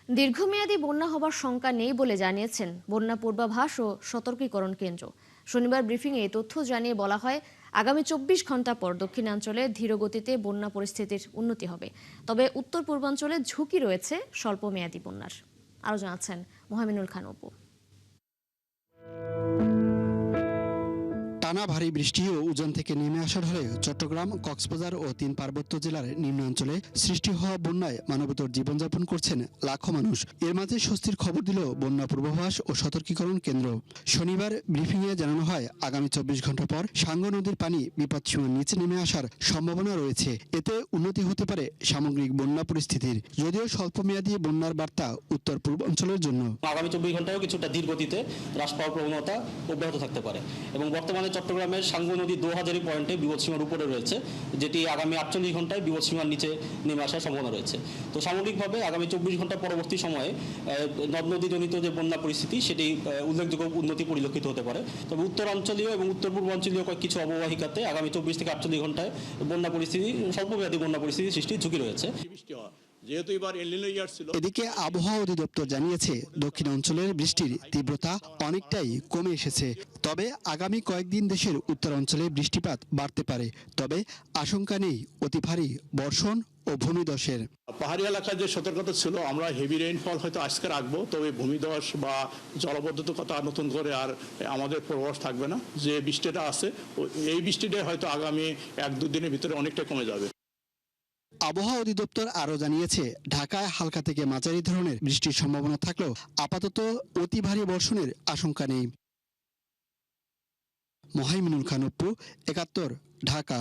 দীর্ঘমেয়াদী বন্যা হবার শঙ্কা নেই বলে জানিয়েছেন বন্যা পূর্বাভাস ও সতর্কীকরণ কেন্দ্র। শনিবার ব্রিফিংয়ে এই তথ্য জানিয়ে বলা হয়, আগামী ২৪ ঘন্টা পর দক্ষিণাঞ্চলে ধীরগতিতে বন্যা পরিস্থিতির উন্নতি হবে। তবে উত্তর পূর্বাঞ্চলে ঝুঁকি রয়েছে স্বল্পমেয়াদী বন্যার। আরও জানাচ্ছেন মোহামিনুল খান অপু। টানা ভারী বৃষ্টি ও উজান থেকে নেমে আসার ফলে চট্টগ্রাম, কক্সবাজার ও ৩ পার্বত্য জেলার নিম্নাঞ্চলে সৃষ্টি হওয়া বন্যায় মানবেতর জীবনযাপন করছেন লাখো মানুষ। এর মাঝে স্বস্তির খবর দিল বন্যা পূর্বাভাস ও সতর্কীকরণ কেন্দ্র। শনিবার ব্রিফিংয়ে জানানো হয়, আগামী ২৪ ঘন্টা পর সাঙ্গু নদীর পানি বিপদসীমার নিচে নেমে আসার সম্ভাবনা রয়েছে। এতে উন্নতি হতে পারে সামগ্রিক বন্যা পরিস্থিতির, যদিও স্বল্পমেয়াদী বন্যার বার্তা উত্তর পূর্বাঞ্চলের জন্য। আগামী ২৪ ঘন্টায়ও কিছুটা ধীর গতিতে হ্রাস পাওয়ার প্রবণতা অব্যাহত থাকতে পারে এবং বর্তমানে চট্টগ্রামের সাঙ্গু নদী ২০০০ পয়েন্টে বিপদসীমার উপরে রয়েছে, যেটি আগামী ৪৮ ঘন্টায় বিপদসীমার নিচে নেমে আসার সম্ভাবনা রয়েছে। তো সামগ্রিকভাবে আগামী ২৪ ঘন্টা পরবর্তী সময়ে নদ নদীজনিত যে বন্যা পরিস্থিতি সেটি উল্লেখযোগ্য উন্নতি পরিলক্ষিত হতে পারে। তবে উত্তরাঞ্চলীয় এবং উত্তর পূর্বাঞ্চলীয় কিছু অববাহিকাতে আগামী ২৪ থেকে ৪৮ ঘন্টায় বন্যা পরিস্থিতি, স্বল্পমেয়াদী বন্যা পরিস্থিতি সৃষ্টির ঝুঁকি রয়েছে। যেহেতু এবার এলিনো ইয়ার ছিল। এদিকে আবহাওয়া অধিদপ্তর জানিয়েছে, দক্ষিণাঞ্চলের বৃষ্টির তীব্রতা অনেকটাই কমে এসেছে। তবে আগামী কয়েকদিন দেশের উত্তরাঞ্চলে বৃষ্টিপাত বাড়তে পারে। তবে আশঙ্কা নেই অতি ভারী বর্ষণ ও ভূমিধসের। পাহাড়ি এলাকায় যে সতর্কতা ছিল, আমরা হেভি রেইনফল হয়তো আজকে রাখবো, তবে ভূমিধস বা জলবদ্ধতার কথা নতুন করে আর আমাদের পূর্বাভাস থাকবে না। যে বৃষ্টিটা আছে এই বৃষ্টিটা হয়তো আগামী ১-২ দিনের ভিতরে অনেকটা কমে যাবে। আবহাওয়া অধিদপ্তর আরও জানিয়েছে, ঢাকায় হালকা থেকে মাঝারি ধরনের বৃষ্টির সম্ভাবনা থাকলেও আপাতত অতি ভারী বর্ষণের আশঙ্কা নেই। মোহাইমিনুল খান অপু, ৭১, ঢাকা।